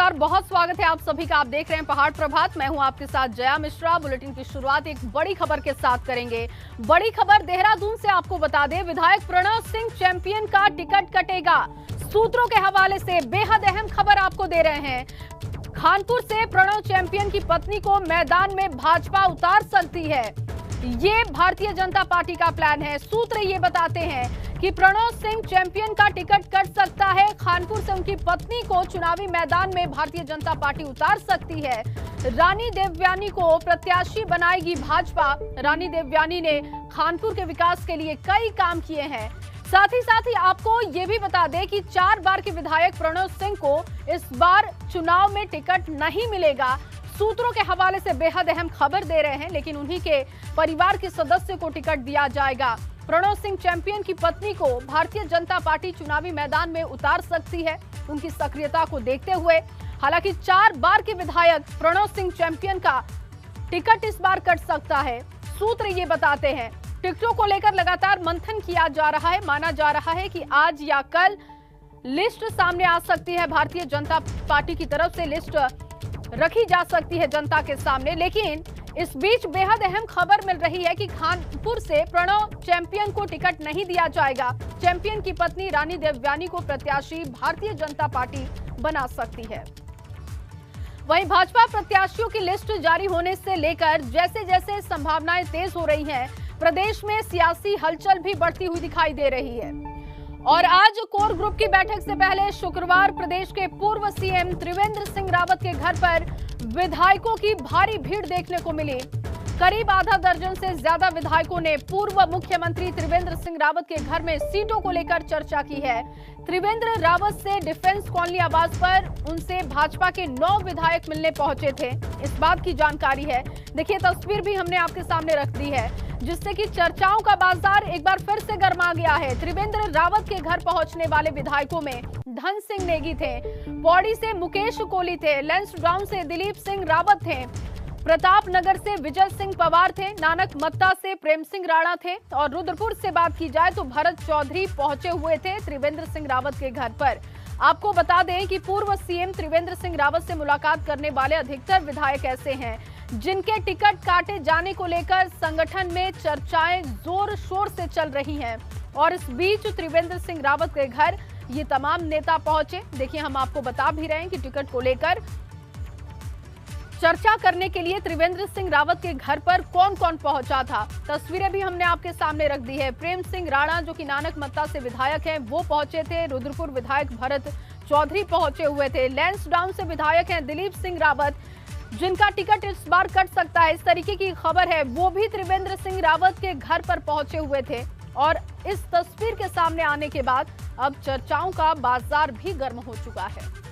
नमस्कार, बहुत स्वागत है आप सभी का। आप देख रहे हैं पहाड़ प्रभात। मैं हूं आपके साथ जया मिश्रा। बुलेटिन की शुरुआत एक बड़ी खबर के साथ करेंगे। बड़ी खबर देहरादून से आपको बता दें, विधायक प्रणव सिंह चैंपियन का टिकट कटेगा। सूत्रों के हवाले से बेहद अहम खबर आपको दे रहे हैं। खानपुर से प्रणव चैंपियन की पत्नी को मैदान में भाजपा उतार सकती है, ये भारतीय जनता पार्टी का प्लान है। सूत्र ये बताते हैं कि प्रणव सिंह चैंपियन का टिकट कट सकता है। खानपुर से उनकी पत्नी को चुनावी मैदान में भारतीय जनता पार्टी उतार सकती है। रानी देवयानी को प्रत्याशी बनाएगी भाजपा। रानी देवयानी ने खानपुर के विकास के लिए कई काम किए हैं। साथ ही आपको ये भी बता दें कि 4 बार के विधायक प्रणव सिंह को इस बार चुनाव में टिकट नहीं मिलेगा। सूत्रों के हवाले से बेहद अहम खबर दे रहे हैं, लेकिन उन्हीं के परिवार के सदस्य को टिकट दिया जाएगा। प्रणव सिंह चैंपियन की पत्नी को भारतीय जनता पार्टी चुनावी मैदान में उतार सकती है, उनकी सक्रियता को देखते हुए। हालांकि 4 बार के विधायक प्रणव सिंह चैंपियन का टिकट इस बार कट सकता है। सूत्र ये बताते हैं टिकटों को लेकर लगातार मंथन किया जा रहा है। माना जा रहा है कि आज या कल लिस्ट सामने आ सकती है। भारतीय जनता पार्टी की तरफ से लिस्ट रखी जा सकती है जनता के सामने। लेकिन इस बीच बेहद अहम खबर मिल रही है कि खानपुर से प्रणव चैंपियन को टिकट नहीं दिया जाएगा। चैंपियन की पत्नी रानी देवयानी को प्रत्याशी भारतीय जनता पार्टी बना सकती है। वहीं भाजपा प्रत्याशियों की लिस्ट जारी होने से लेकर जैसे जैसे संभावनाएं तेज हो रही हैं, प्रदेश में सियासी हलचल भी बढ़ती हुई दिखाई दे रही है। और आज कोर ग्रुप की बैठक से पहले शुक्रवार प्रदेश के पूर्व सीएम त्रिवेंद्र सिंह रावत के घर पर विधायकों की भारी भीड़ देखने को मिली। करीब आधा दर्जन से ज्यादा विधायकों ने पूर्व मुख्यमंत्री त्रिवेंद्र सिंह रावत के घर में सीटों को लेकर चर्चा की है। त्रिवेंद्र रावत से डिफेंस कॉलोनी आवास पर उनसे भाजपा के 9 विधायक मिलने पहुंचे थे, इस बात की जानकारी है। देखिए, तस्वीर भी हमने आपके सामने रख दी है, जिससे कि चर्चाओं का बाजार एक बार फिर से गर्मा गया है। त्रिवेंद्र रावत के घर पहुंचने वाले विधायकों में धन सिंह नेगी थे, पौड़ी से मुकेश कोहली थे, लैंसडाउन से दिलीप सिंह रावत थे, प्रताप नगर से विजय सिंह पवार थे, नानक मत्ता से प्रेम सिंह राणा थे और रुद्रपुर से बात की जाए तो भरत चौधरी पहुंचे हुए थे त्रिवेंद्र सिंह रावत के घर पर। आपको बता दें कि पूर्व सीएम त्रिवेंद्र सिंह रावत से मुलाकात करने वाले अधिकतर विधायक ऐसे हैं जिनके टिकट काटे जाने को लेकर संगठन में चर्चाएं जोर शोर से चल रही हैं। और इस बीच त्रिवेंद्र सिंह रावत के घर ये तमाम नेता पहुंचे। देखिए, हम आपको बता भी रहे हैं कि टिकट को लेकर चर्चा करने के लिए त्रिवेंद्र सिंह रावत के घर पर कौन कौन पहुंचा था। तस्वीरें भी हमने आपके सामने रख दी है। प्रेम सिंह राणा जो कि नानक मत्ता से विधायक हैं, वो पहुंचे थे। रुद्रपुर विधायक भरत चौधरी पहुंचे हुए थे। लैंसडाउन से विधायक हैं दिलीप सिंह रावत, जिनका टिकट इस बार कट सकता है, इस तरीके की खबर है। वो भी त्रिवेंद्र सिंह रावत के घर पर पहुंचे हुए थे। और इस तस्वीर के सामने आने के बाद अब चर्चाओं का बाजार भी गर्म हो चुका है।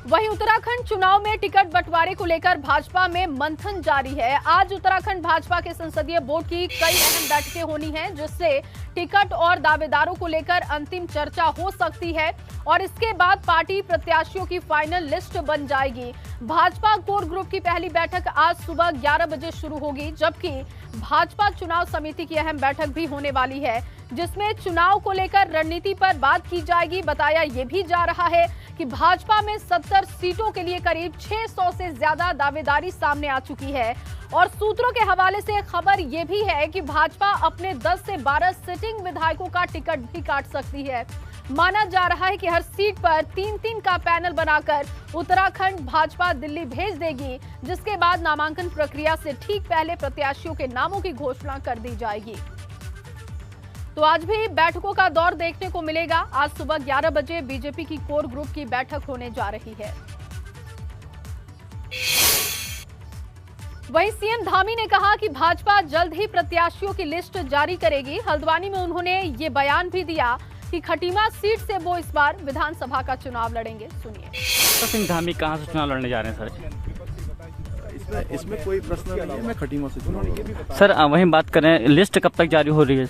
वहीं उत्तराखंड चुनाव में टिकट बंटवारे को लेकर भाजपा में मंथन जारी है। आज उत्तराखंड भाजपा के संसदीय बोर्ड की कई अहम बैठकें होनी हैं, जिससे टिकट और दावेदारों को लेकर अंतिम चर्चा हो सकती है और इसके बाद पार्टी प्रत्याशियों की फाइनल लिस्ट बन जाएगी। भाजपा कोर ग्रुप की पहली बैठक आज सुबह 11 बजे शुरू होगी, जबकि भाजपा चुनाव समिति की अहम बैठक भी होने वाली है, जिसमें चुनाव को लेकर रणनीति पर बात की जाएगी। बताया ये भी जा रहा है कि भाजपा में 70 सीटों के लिए करीब 600 से ज्यादा दावेदारी सामने आ चुकी है। और सूत्रों के हवाले से खबर यह भी है कि भाजपा अपने 10 से 12 सिटिंग विधायकों का टिकट भी काट सकती है। माना जा रहा है कि हर सीट पर 3-3 का पैनल बनाकर उत्तराखंड भाजपा दिल्ली भेज देगी, जिसके बाद नामांकन प्रक्रिया से ठीक पहले प्रत्याशियों के नामों की घोषणा कर दी जाएगी। तो आज भी बैठकों का दौर देखने को मिलेगा। आज सुबह 11 बजे बीजेपी की कोर ग्रुप की बैठक होने जा रही है। वहीं सीएम धामी ने कहा कि भाजपा जल्द ही प्रत्याशियों की लिस्ट जारी करेगी। हल्द्वानी में उन्होंने ये बयान भी दिया कि खटीमा सीट से वो इस बार विधानसभा का चुनाव लड़ेंगे। सुनिए। सिंह धामी कहां से चुनाव लड़ने जा रहे हैं सर? इसमें कोई प्रश्न नहीं है। मैं खटीमा से चुनाव लड़ूंगा। सर वहीं बात करें, लिस्ट कब तक जारी हो रही है?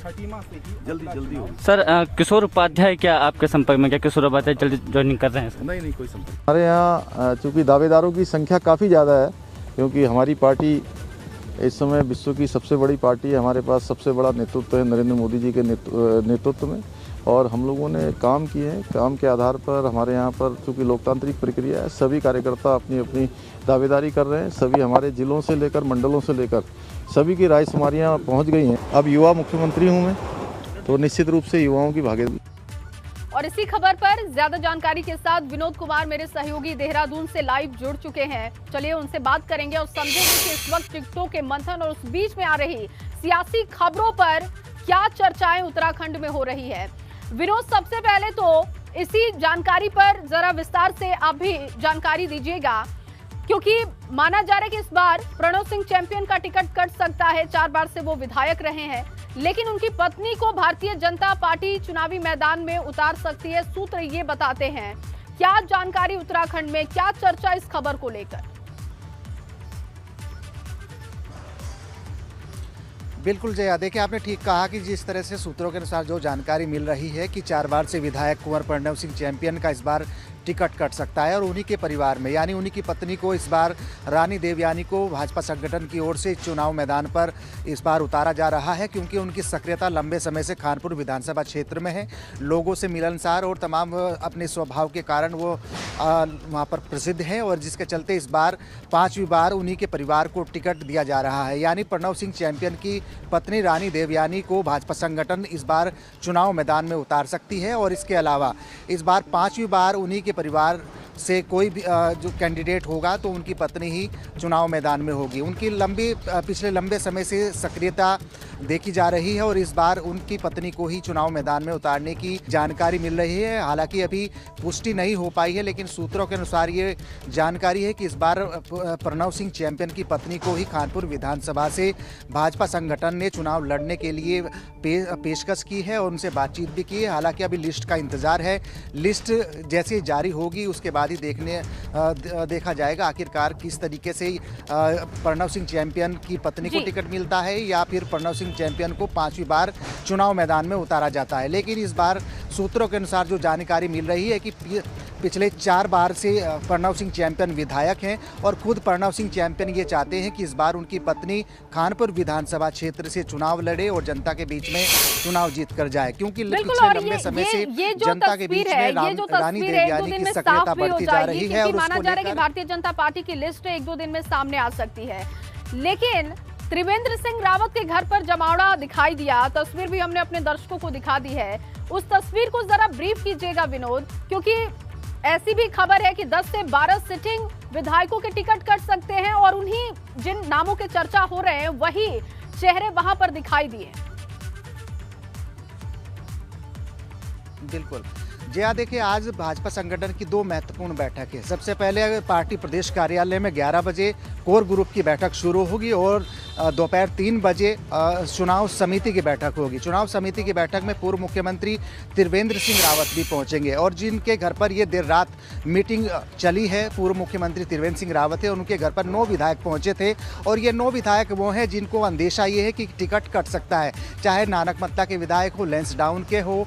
जल्दी होगी। सर किशोर उपाध्याय क्या आपके संपर्क में? क्या किशोर उपाध्याय जल्दी ज्वाइनिंग कर रहे हैं सर? नहीं कोई संपर्क। हमारे यहाँ चूँकि दावेदारों की संख्या काफ़ी ज़्यादा है, क्योंकि हमारी पार्टी इस समय विश्व की सबसे बड़ी पार्टी है, हमारे पास सबसे बड़ा नेतृत्व है नरेंद्र मोदी जी के नेतृत्व में, और हम लोगों ने काम किए हैं। काम के आधार पर हमारे यहाँ पर चूँकि लोकतांत्रिक प्रक्रिया है, सभी कार्यकर्ता अपनी अपनी दावेदारी कर रहे हैं। सभी हमारे ज़िलों से लेकर मंडलों से लेकर सभी की रायशुमारियाँ पहुँच गई हैं। अब युवा मुख्यमंत्री हूँ मैं, तो निश्चित रूप से युवाओं की भागीदारी। और इसी खबर पर ज्यादा जानकारी के साथ विनोद कुमार मेरे सहयोगी देहरादून से लाइव जुड़ चुके हैं। चलिए उनसे बात करेंगे और समझेंगे कि इस वक्त टिकटों के मंथन और उस बीच में आ रही सियासी खबरों पर क्या चर्चाएं उत्तराखंड में हो रही है। विनोद, सबसे पहले तो इसी जानकारी पर जरा विस्तार से आप भी जानकारी दीजिएगा, क्योंकि माना जा रहा है कि इस बार प्रणव सिंह चैंपियन का टिकट कट सकता है। 4 बार से वो विधायक रहे हैं, लेकिन उनकी पत्नी को भारतीय जनता पार्टी चुनावी मैदान में उतार सकती है। सूत्र ये बताते हैं। क्या जानकारी उत्तराखंड में, क्या चर्चा इस खबर को लेकर? बिल्कुल जया, देखिए आपने ठीक कहा कि जिस तरह से सूत्रों के अनुसार जो जानकारी मिल रही है कि 4 बार से विधायक कुंवर प्रणव सिंह चैंपियन का इस बार टिकट कट सकता है, और उन्हीं के परिवार में यानी उन्हीं की पत्नी को इस बार रानी देवयानी को भाजपा संगठन की ओर से चुनाव मैदान पर इस बार उतारा जा रहा है, क्योंकि उनकी सक्रियता लंबे समय से खानपुर विधानसभा क्षेत्र में है। लोगों से मिलनसार और तमाम अपने स्वभाव के कारण वो वहाँ पर प्रसिद्ध है, और जिसके चलते इस बार 5वीं बार उन्हीं के परिवार को टिकट दिया जा रहा है। यानी प्रणव सिंह चैंपियन की पत्नी रानी देवयानी को भाजपा संगठन इस बार चुनाव मैदान में उतार सकती है, और इसके अलावा इस बार 5वीं बार उन्हीं के परिवार से कोई भी जो कैंडिडेट होगा तो उनकी पत्नी ही चुनाव मैदान में होगी। उनकी पिछले लंबे समय से सक्रियता देखी जा रही है, और इस बार उनकी पत्नी को ही चुनाव मैदान में उतारने की जानकारी मिल रही है। हालांकि अभी पुष्टि नहीं हो पाई है, लेकिन सूत्रों के अनुसार ये जानकारी है कि इस बार प्रणव सिंह चैंपियन की पत्नी को ही खानपुर विधानसभा से भाजपा संगठन ने चुनाव लड़ने के लिए पेशकश की है, और उनसे बातचीत भी की है। हालांकि अभी लिस्ट का इंतजार है। लिस्ट जैसे जारी होगी उसके बाद ही देखा जाएगा आखिरकार किस तरीके से प्रणव सिंह चैंपियन की पत्नी को टिकट मिलता है, या फिर प्रणव सिंह चैंपियन को 5वीं बार चुनाव मैदान में उतारा जाता है। लेकिन इस बार सूत्रों के अनुसार जो जानकारी मिल रही है कि पिछले 4 बार से प्रणव सिंह चैंपियन विधायक हैं, और खुद प्रणव सिंह चैंपियन ये चाहते हैं कि इस बार उनकी पत्नी खानपुर विधानसभा क्षेत्र से चुनाव लड़े और जनता के बीच में चुनाव जीत कर जाए, क्योंकि पिछले लंबे समय से जनता के बीच में रानी देवयानी की सक्रियता बढ़ती जा रही है, और माना जा रहा है कि भारतीय जनता पार्टी की लिस्ट 1-2 दिन में सामने आ सकती है। लेकिन त्रिवेंद्र सिंह रावत के घर पर जमावड़ा दिखाई दिया, तस्वीर भी हमने अपने दर्शकों को दिखा दी है। उस तस्वीर को जरा ब्रीफ कीजिएगा विनोद, क्योंकि ऐसी भी खबर है कि 10 से 12 सिटिंग विधायकों के टिकट कट सकते हैं, और उन्हीं जिन नामों के चर्चा हो रहे हैं वही चेहरे वहां पर दिखाई दिए। बिल्कुल जया, देखिए आज भाजपा संगठन की 2 महत्वपूर्ण बैठक है। सबसे पहले पार्टी प्रदेश कार्यालय में 11 बजे कोर ग्रुप की बैठक शुरू होगी, और दोपहर 3 बजे चुनाव समिति की बैठक होगी। चुनाव समिति की बैठक में पूर्व मुख्यमंत्री त्रिवेंद्र सिंह रावत भी पहुंचेंगे, और जिनके घर पर ये देर रात मीटिंग चली है, पूर्व मुख्यमंत्री त्रिवेंद्र सिंह रावत है, उनके घर पर 9 विधायक पहुंचे थे, और ये 9 विधायक वो हैं जिनको अंदेशा ये है कि टिकट कट सकता है, चाहे नानकमत्ता के विधायक हो, लैंसडाउन के हो,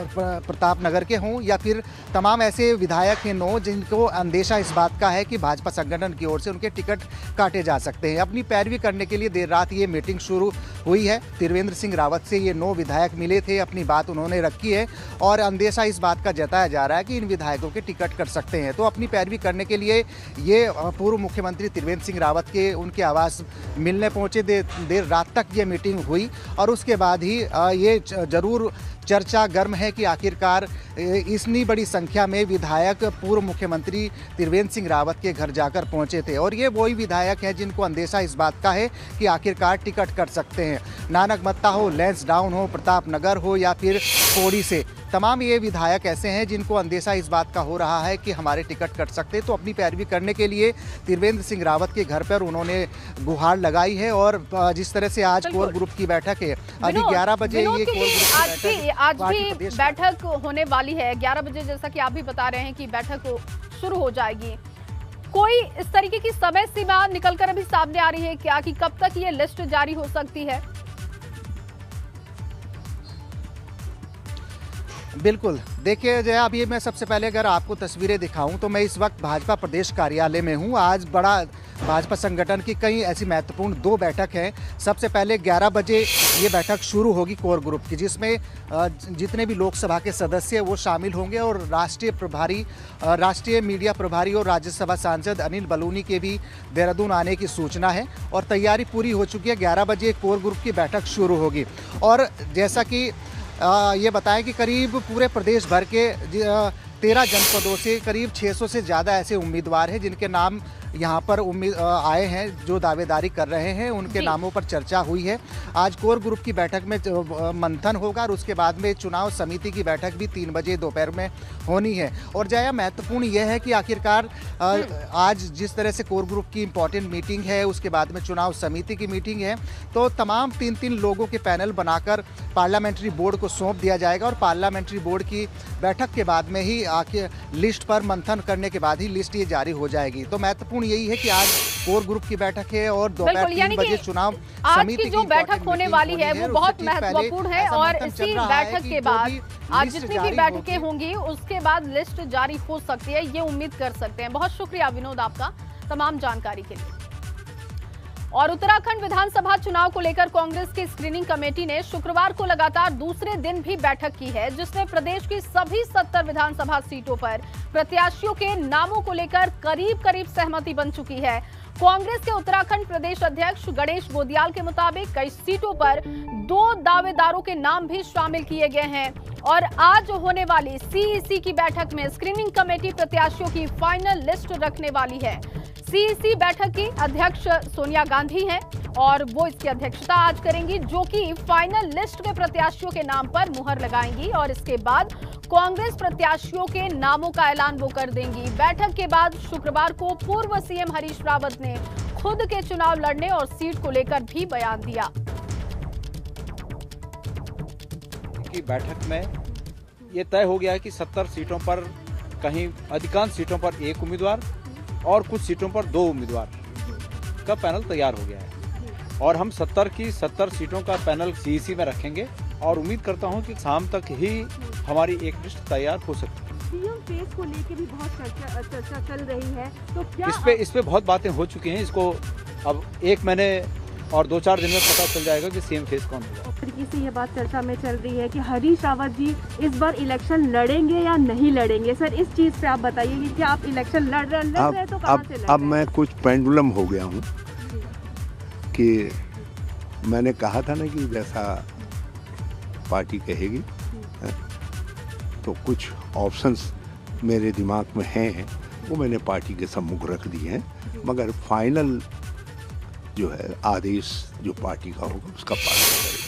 प्रताप नगर के हों, या फिर तमाम ऐसे विधायक हैं 9 जिनको अंदेशा इस बात का है कि भाजपा संगठन की ओर से उनके टिकट काटे जा सकते हैं। अपनी पैरवी करने के लिए देर रात ये मीटिंग शुरू हुई है। त्रिवेंद्र सिंह रावत से ये 9 विधायक मिले थे, अपनी बात उन्होंने रखी है, और अंदेशा इस बात का जताया जा रहा है कि इन विधायकों के टिकट कट सकते हैं। तो अपनी पैरवी करने के लिए ये पूर्व मुख्यमंत्री त्रिवेंद्र सिंह रावत के उनके आवास मिलने पहुंचे। देर रात तक ये मीटिंग हुई, और उसके बाद ही ये जरूर चर्चा गर्म है कि आखिरकार इतनी बड़ी संख्या में विधायक पूर्व मुख्यमंत्री त्रिवेंद्र सिंह रावत के घर जाकर पहुंचे थे, और ये वही विधायक हैं जिनको अंदेशा इस बात का है कि आखिरकार टिकट कट सकते हैं। नानकमत्ता हो, लैंसडाउन हो, प्रताप नगर हो, या फिर पौड़ी से, तमाम ये विधायक ऐसे हैं जिनको अंदेशा इस बात का हो रहा है कि हमारे टिकट कट सकते हैं। तो अपनी पैरवी करने के लिए त्रिवेंद्र सिंह रावत के घर पर उन्होंने गुहार लगाई है, और जिस तरह से आज कोर ग्रुप की बैठक है, अभी 11 बजे ये कोर ग्रुप आज भी बैठक होने वाली है 11 बजे, जैसा कि आप भी बता रहे हैं कि बैठक शुरू हो जाएगी। कोई इस तरीके की समय सीमा निकलकर अभी सामने आ रही है क्या, कि कब तक ये लिस्ट जारी हो सकती है? बिल्कुल, देखिए जया, अभी मैं सबसे पहले अगर आपको तस्वीरें दिखाऊं तो मैं इस वक्त भाजपा प्रदेश कार्यालय में हूं। आज बड़ा भाजपा संगठन की कई ऐसी महत्वपूर्ण 2 बैठक हैं। सबसे पहले 11 बजे ये बैठक शुरू होगी कोर ग्रुप की, जिसमें जितने भी लोकसभा के सदस्य हैं वो शामिल होंगे और राष्ट्रीय मीडिया प्रभारी और राज्यसभा सांसद अनिल बलूनी के भी देहरादून आने की सूचना है और तैयारी पूरी हो चुकी है। 11 बजे कोर ग्रुप की बैठक शुरू होगी और जैसा कि ये बताएं कि करीब पूरे प्रदेश भर के 13 जनपदों से करीब 600 से ज़्यादा ऐसे उम्मीदवार हैं जिनके नाम यहाँ पर आए हैं, जो दावेदारी कर रहे हैं, उनके नामों पर चर्चा हुई है। आज कोर ग्रुप की बैठक में मंथन होगा और उसके बाद में चुनाव समिति की बैठक भी 3 बजे दोपहर में होनी है। और जया, महत्वपूर्ण यह है कि आखिरकार आज जिस तरह से कोर ग्रुप की इम्पॉर्टेंट मीटिंग है, उसके बाद में चुनाव समिति की मीटिंग है, तो तमाम 3-3 लोगों के पैनल बनाकर पार्लियामेंट्री बोर्ड को सौंप दिया जाएगा और पार्लियामेंट्री बोर्ड की बैठक के बाद में ही आखिर लिस्ट पर मंथन करने के बाद ही लिस्ट ये जारी हो जाएगी। तो महत्वपूर्ण यही है कि आज कोर ग्रुप की बैठक है और दोपहर 3 बजे चुनाव समिति की जो बैठक होने वाली है वो बहुत महत्वपूर्ण है और इसी बैठक के बाद आज जितनी भी बैठकें होंगी उसके बाद लिस्ट जारी हो सकती है, ये उम्मीद कर सकते हैं। बहुत शुक्रिया विनोद आपका तमाम जानकारी के लिए। और उत्तराखंड विधानसभा चुनाव को लेकर कांग्रेस की स्क्रीनिंग कमेटी ने शुक्रवार को लगातार दूसरे दिन भी बैठक की है, जिसमें प्रदेश की सभी 70 विधानसभा सीटों पर प्रत्याशियों के नामों को लेकर करीब सहमति बन चुकी है। कांग्रेस के उत्तराखंड प्रदेश अध्यक्ष गणेश गोदियाल के मुताबिक कई सीटों पर 2 दावेदारों के नाम भी शामिल किए गए हैं और आज होने वाली सीईसी की बैठक में स्क्रीनिंग कमेटी प्रत्याशियों की फाइनल लिस्ट रखने वाली है। सीईसी बैठक की अध्यक्ष सोनिया गांधी हैं और वो इसकी अध्यक्षता आज करेंगी, जो कि फाइनल लिस्ट में प्रत्याशियों के नाम पर मुहर लगाएंगी और इसके बाद कांग्रेस प्रत्याशियों के नामों का ऐलान वो कर देंगी। बैठक के बाद शुक्रवार को पूर्व सीएम हरीश रावत ने खुद के चुनाव लड़ने और सीट को लेकर भी बयान दिया। की बैठक में ये तय हो गया है कि 70 सीटों पर कहीं अधिकांश सीटों पर 1 उम्मीदवार और कुछ सीटों पर 2 उम्मीदवार का पैनल तैयार हो गया है और हम 70 की 70 सीटों का पैनल सीईसी में रखेंगे और उम्मीद करता हूं कि शाम तक ही हमारी एक लिस्ट तैयार हो सकती है। सीएम फेस को लेकर भी बहुत चर्चा चल रही है, तो क्या इस पे बहुत बातें हो चुकी हैं। इसको अब 1 महीने और 2-4 दिन में पता चल जाएगा कि सीएम फेस कौन होगा। तरीके से ये बात चर्चा में चल रही है कि हरीश रावत जी इस बार इलेक्शन लड़ेंगे या नहीं लड़ेंगे। सर, इस चीज पे आप बताइए कि क्या आप इलेक्शन लड़ रहे हैं तो कहां से लड़ रहे हैं? अब मैं कुछ पेंडुलम हो गया हूँ कि मैंने कहा था ना कि जैसा पार्टी कहेगी, तो कुछ ऑप्शंस मेरे दिमाग में हैं, वो मैंने पार्टी के सम्मुख रख दिए हैं, मगर फाइनल जो है आदेश जो पार्टी का होगा उसका पालन करेगा।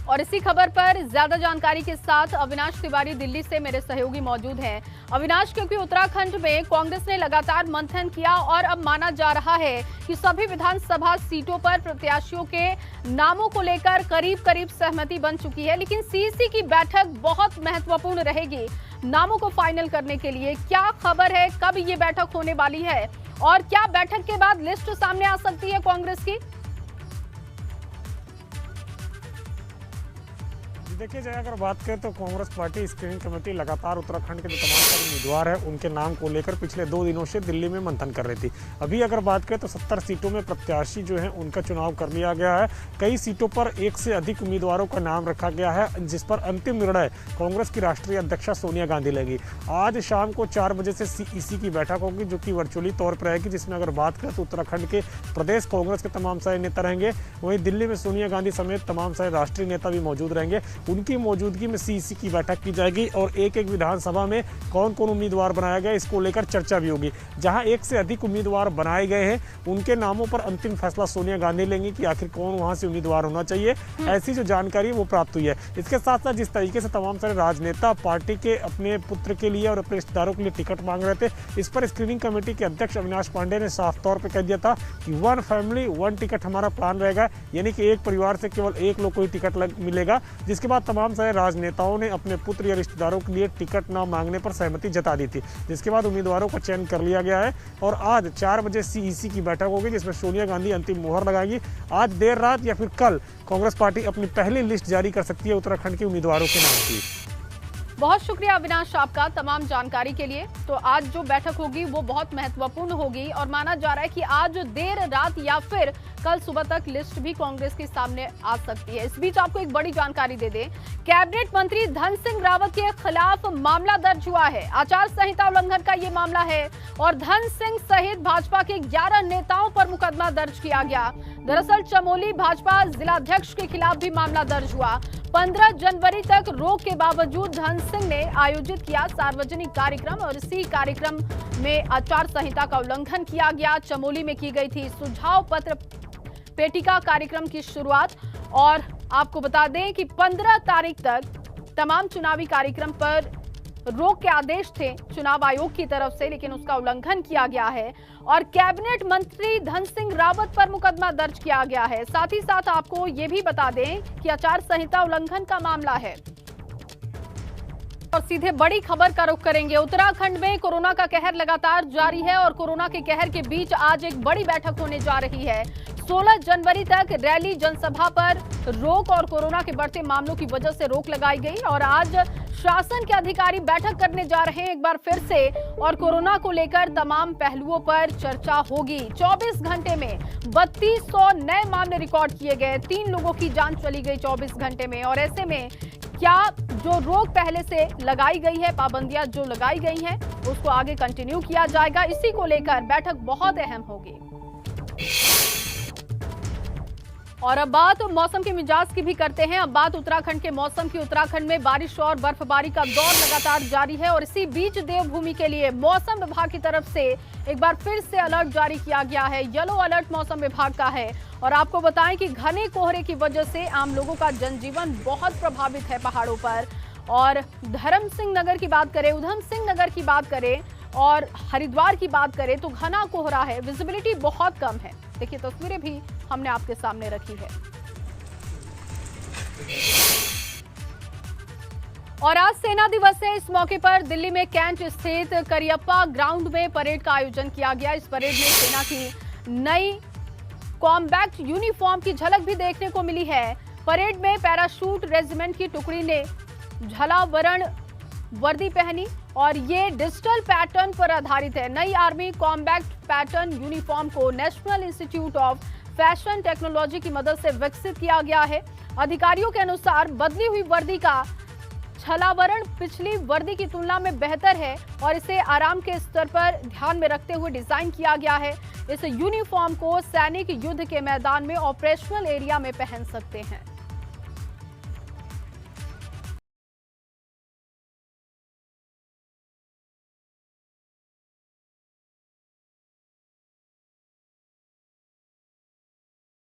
और इसी खबर पर ज्यादा जानकारी के साथ अविनाश तिवारी दिल्ली से मेरे सहयोगी मौजूद हैं। अविनाश, क्योंकि उत्तराखंड में कांग्रेस ने लगातार मंथन किया और अब माना जा रहा है कि सभी विधानसभा सीटों पर प्रत्याशियों के नामों को लेकर करीब सहमति बन चुकी है, लेकिन सीईसी की बैठक बहुत महत्वपूर्ण रहेगी नामों को फाइनल करने के लिए। क्या खबर है, कब ये बैठक होने वाली है और क्या बैठक के बाद लिस्ट सामने आ सकती है कांग्रेस की? देखिए जय, अगर बात करें तो कांग्रेस पार्टी स्क्रीनिंग कमेटी लगातार उत्तराखंड के जो तमाम सारे उम्मीदवार हैं उनके नाम को लेकर पिछले 2 दिनों से दिल्ली में मंथन कर रही थी। अभी अगर बात करें तो 70 सीटों में प्रत्याशी जो हैं उनका चुनाव कर लिया गया है। कई सीटों पर 1 से अधिक उम्मीदवारों का नाम रखा गया है, जिस पर अंतिम निर्णय कांग्रेस की राष्ट्रीय अध्यक्षा सोनिया गांधी लेगी। आज शाम को 4 बजे से सीईसी की बैठक होगी, जो कि वर्चुअली तौर पर रहेगी, जिसमें अगर बात करें तो उत्तराखंड के प्रदेश कांग्रेस के तमाम सारे नेता रहेंगे, वहीं दिल्ली में सोनिया गांधी समेत तमाम सारे राष्ट्रीय नेता भी मौजूद रहेंगे। उनकी मौजूदगी में सीईसी की बैठक की जाएगी और एक विधानसभा में कौन कौन उम्मीदवार बनाया गया इसको लेकर चर्चा भी होगी। जहां 1 से अधिक उम्मीदवार बनाए गए हैं उनके नामों पर अंतिम फैसला सोनिया गांधी लेंगी कि आखिर कौन वहां से उम्मीदवार होना चाहिए। ऐसी जो जानकारी वो प्राप्त हुई है। इसके साथ साथ जिस तरीके से तमाम सारे राजनेता पार्टी के अपने पुत्र के लिए और अपने रिश्तेदारों के लिए टिकट मांग रहे थे, इस पर स्क्रीनिंग कमेटी के अध्यक्ष अविनाश पांडे ने साफ तौर पर कह दिया था कि 1 फैमिली 1 टिकट हमारा प्लान रहेगा, यानी कि एक परिवार से केवल 1 लोग को ही टिकट मिलेगा। जिसके बाद तमाम सारे राजनेताओं ने अपने पुत्र या रिश्तेदारों के लिए टिकट न मांगने पर सहमति जता दी थी, जिसके बाद उम्मीदवारों का चयन कर लिया गया है और आज 4 बजे सीईसी की बैठक होगी, जिसमें सोनिया गांधी अंतिम मुहर लगाएंगी। आज देर रात या फिर कल कांग्रेस पार्टी अपनी पहली लिस्ट जारी कर सकती है उत्तराखंड के उम्मीदवारों के नाम की। बहुत शुक्रिया अविनाश आपका तमाम जानकारी के लिए। तो आज जो बैठक होगी वो बहुत महत्वपूर्ण होगी और माना जा रहा है कि आज देर रात या फिर कल सुबह तक लिस्ट भी कांग्रेस के सामने आ सकती है। इस बीच आपको एक बड़ी जानकारी दे दें, कैबिनेट मंत्री धन सिंह रावत के खिलाफ मामला दर्ज हुआ है। आचार संहिता उल्लंघन का ये मामला है और धन सिंह सहित भाजपा के 11 नेताओं पर मुकदमा दर्ज किया गया। दरअसल चमोली भाजपा जिलाध्यक्ष के खिलाफ भी मामला दर्ज हुआ। 15 जनवरी तक रोक के बावजूद धन सिंह ने आयोजित किया सार्वजनिक कार्यक्रम और इसी कार्यक्रम में आचार संहिता का उल्लंघन किया गया। चमोली में की गई थी सुझाव पत्र पेटिका कार्यक्रम की शुरुआत और आपको बता दें कि 15 तारीख तक तमाम चुनावी कार्यक्रम पर रोक के आदेश थे चुनाव आयोग की तरफ से, लेकिन उसका उल्लंघन किया गया है और कैबिनेट मंत्री धन सिंह रावत पर मुकदमा दर्ज किया गया है। साथ ही साथ आपको ये भी बता दें कि आचार संहिता उल्लंघन का मामला है। और सीधे बड़ी खबर का रुख करेंगे। उत्तराखंड में कोरोना का कहर लगातार जारी है और कोरोना के कहर के बीच आज एक बड़ी बैठक होने जा रही है। 16 जनवरी तक रैली जनसभा पर रोक और कोरोना के बढ़ते मामलों की वजह से रोक लगाई गई और आज शासन के अधिकारी बैठक करने जा रहे हैं एक बार फिर से और कोरोना को लेकर तमाम पहलुओं पर चर्चा होगी। 24 घंटे में 3200 नए मामले रिकॉर्ड किए गए, 3 लोगों की जान चली गई 24 घंटे में। और ऐसे में क्या जो रोक पहले से लगाई गई है, पाबंदियां जो लगाई गई हैं, उसको आगे कंटिन्यू किया जाएगा। इसी को लेकर बैठक बहुत अहम होगी। और अब बात मौसम के मिजाज की भी करते हैं। अब बात उत्तराखंड के मौसम की। उत्तराखंड में बारिश और बर्फबारी का दौर लगातार जारी है और इसी बीच देवभूमि के लिए मौसम विभाग की तरफ से एक बार फिर से अलर्ट जारी किया गया है। येलो अलर्ट मौसम विभाग का है और आपको बताएं कि घने कोहरे की वजह से आम लोगों का जनजीवन बहुत प्रभावित है पहाड़ों पर। और धर्म सिंह नगर की बात करें, उधम सिंह नगर की बात करें और हरिद्वार की बात करें तो घना कोहरा है, विजिबिलिटी बहुत कम है। देखिए तस्वीरें भी हमने आपके सामने रखी है। और आज सेना दिवस है। इस मौके पर दिल्ली में कैंट स्थित करियप्पा ग्राउंड में परेड का आयोजन किया गया। इस परेड में सेना की नई कॉम्बैक्ट यूनिफॉर्म की झलक भी देखने को मिली है। परेड में पैराशूट रेजिमेंट की टुकड़ी ने झलावरण वर्दी पहनी और ये डिजिटल पैटर्न पर आधारित है। नई आर्मी कॉम्बैक्ट पैटर्न यूनिफॉर्म को national institute of fashion technology की मदद से विकसित किया गया है। अधिकारियों के अनुसार बदली हुई वर्दी का छलावरण पिछली वर्दी की तुलना में बेहतर है और इसे आराम के स्तर पर ध्यान में रखते हुए डिजाइन किया गया है। इस यूनिफॉर्म को सैनिक युद्ध के मैदान में ऑपरेशनल एरिया में पहन सकते हैं।